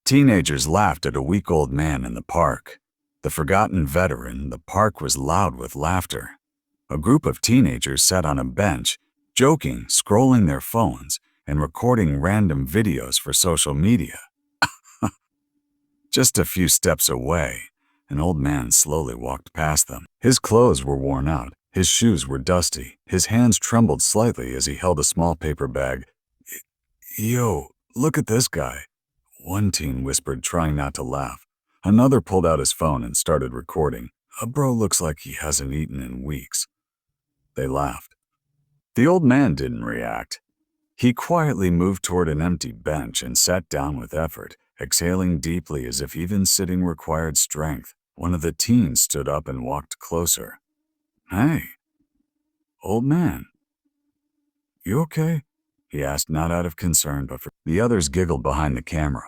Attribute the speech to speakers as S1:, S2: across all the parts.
S1: Teenagers laughed at a weak old man in the park. The forgotten veteran, the park was loud with laughter. A group of teenagers sat on a bench, joking, scrolling their phones, and recording random videos for social media. Just a few steps away, an old man slowly walked past them. His clothes were worn out, his shoes were dusty, his hands trembled slightly as he held a small paper bag. "Yo, look at this guy," one teen whispered, trying not to laugh. Another pulled out his phone and started recording. "A bro looks like he hasn't eaten in weeks." They laughed. The old man didn't react. He quietly moved toward an empty bench and sat down with effort, exhaling deeply as if even sitting required strength. One of the teens stood up and walked closer. "Hey, old man, you okay?" he asked, not out of concern, but for the others giggled behind the camera.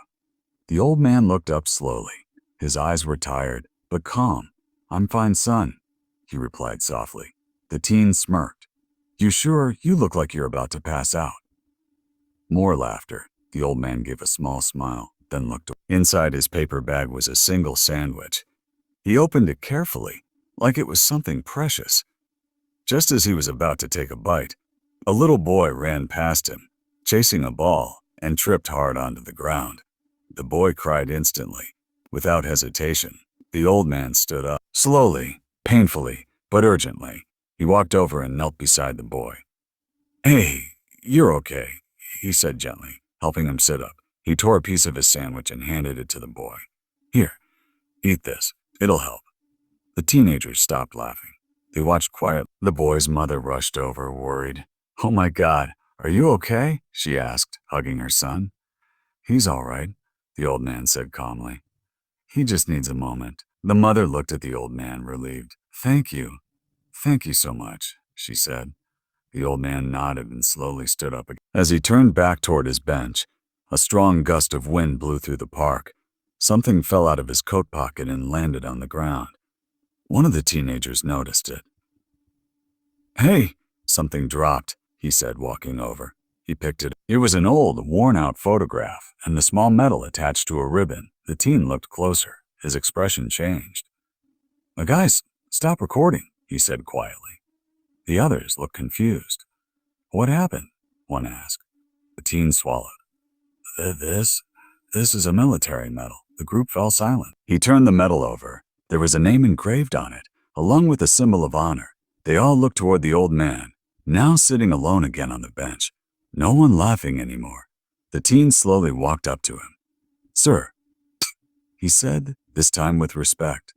S1: The old man looked up slowly. His eyes were tired, but calm. "I'm fine, son," he replied softly. The teen smirked. "You sure? You look like you're about to pass out." More laughter. The old man gave a small smile, then looked away. Inside his paper bag was a single sandwich. He opened it carefully, like it was something precious. Just as he was about to take a bite, a little boy ran past him, chasing a ball, and tripped hard onto the ground. The boy cried instantly. Without hesitation, the old man stood up. Slowly, painfully, but urgently, he walked over and knelt beside the boy. "Hey, you're okay," he said gently, helping him sit up. He tore a piece of his sandwich and handed it to the boy. "Here, eat this. It'll help." The teenagers stopped laughing. They watched quietly. The boy's mother rushed over, worried. "Oh my God, are you okay?" she asked, hugging her son. "He's all right," the old man said calmly. "He just needs a moment." The mother looked at the old man, relieved. Thank you so much," she said. The old man nodded and slowly stood up again. As he turned back toward his bench, a strong gust of wind blew through the park. Something fell out of his coat pocket and landed on the ground. One of the teenagers noticed it. "Hey!" Something dropped, he said, walking over. He picked it up. It was an old, worn-out photograph and the small medal attached to a ribbon. The teen looked closer. His expression changed. "Guys, stop recording," he said quietly. The others looked confused. "What happened?" one asked. The teen swallowed. This is a military medal." The group fell silent. He turned the medal over. There was a name engraved on it, along with a symbol of honor. They all looked toward the old man, now sitting alone again on the bench. No one laughing anymore. The teen slowly walked up to him. "Sir," he said, this time with respect.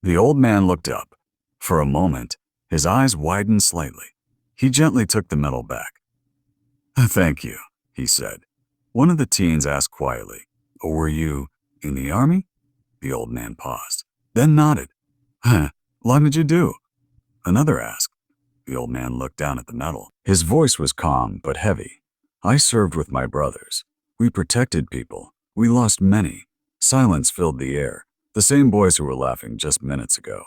S1: The old man looked up. For a moment, his eyes widened slightly. He gently took the medal back. "Thank you," he said. One of the teens asked quietly, "Were you in the army?" The old man paused, then nodded. "What did you do?" Another asked. The old man looked down at the medal. His voice was calm but heavy. "I served with my brothers. We protected people. We lost many." Silence filled the air. The same boys who were laughing just minutes ago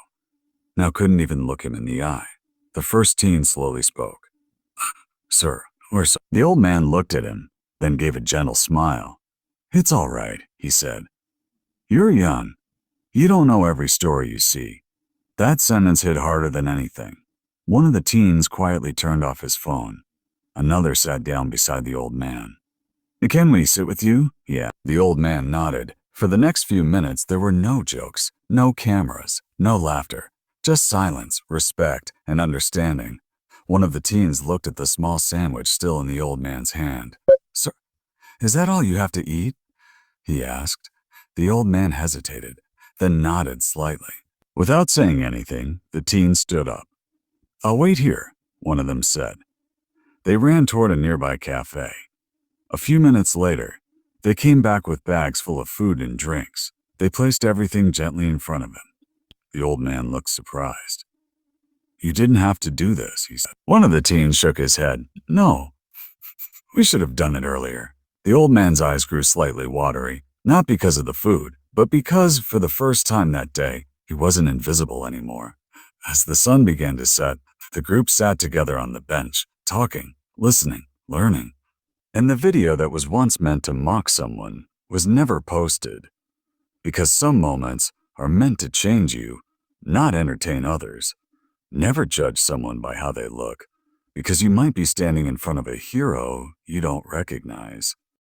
S1: now couldn't even look him in the eye. The first teen slowly spoke. "Sir, we're sorry." The old man looked at him, then gave a gentle smile. "It's all right," he said. "You're young. You don't know every story you see." That sentence hit harder than anything. One of the teens quietly turned off his phone. Another sat down beside the old man. "Can we sit with you?" he asked. The old man nodded. For the next few minutes, there were no jokes, no cameras, no laughter, just silence, respect, and understanding. One of the teens looked at the small sandwich still in the old man's hand. "Sir, is that all you have to eat?" he asked. The old man hesitated, then nodded slightly. Without saying anything, the teen stood up. "I'll wait here," one of them said. They ran toward a nearby cafe. A few minutes later, they came back with bags full of food and drinks. They placed everything gently in front of him. The old man looked surprised. "You didn't have to do this," he said. One of the teens shook his head. "No, we should have done it earlier." The old man's eyes grew slightly watery, not because of the food, but because, for the first time that day, he wasn't invisible anymore. As the sun began to set, the group sat together on the bench, talking, listening, learning. In the video that was once meant to mock someone, was never posted, because some moments are meant to change you, not entertain others. Never judge someone by how they look, because you might be standing in front of a hero you don't recognize.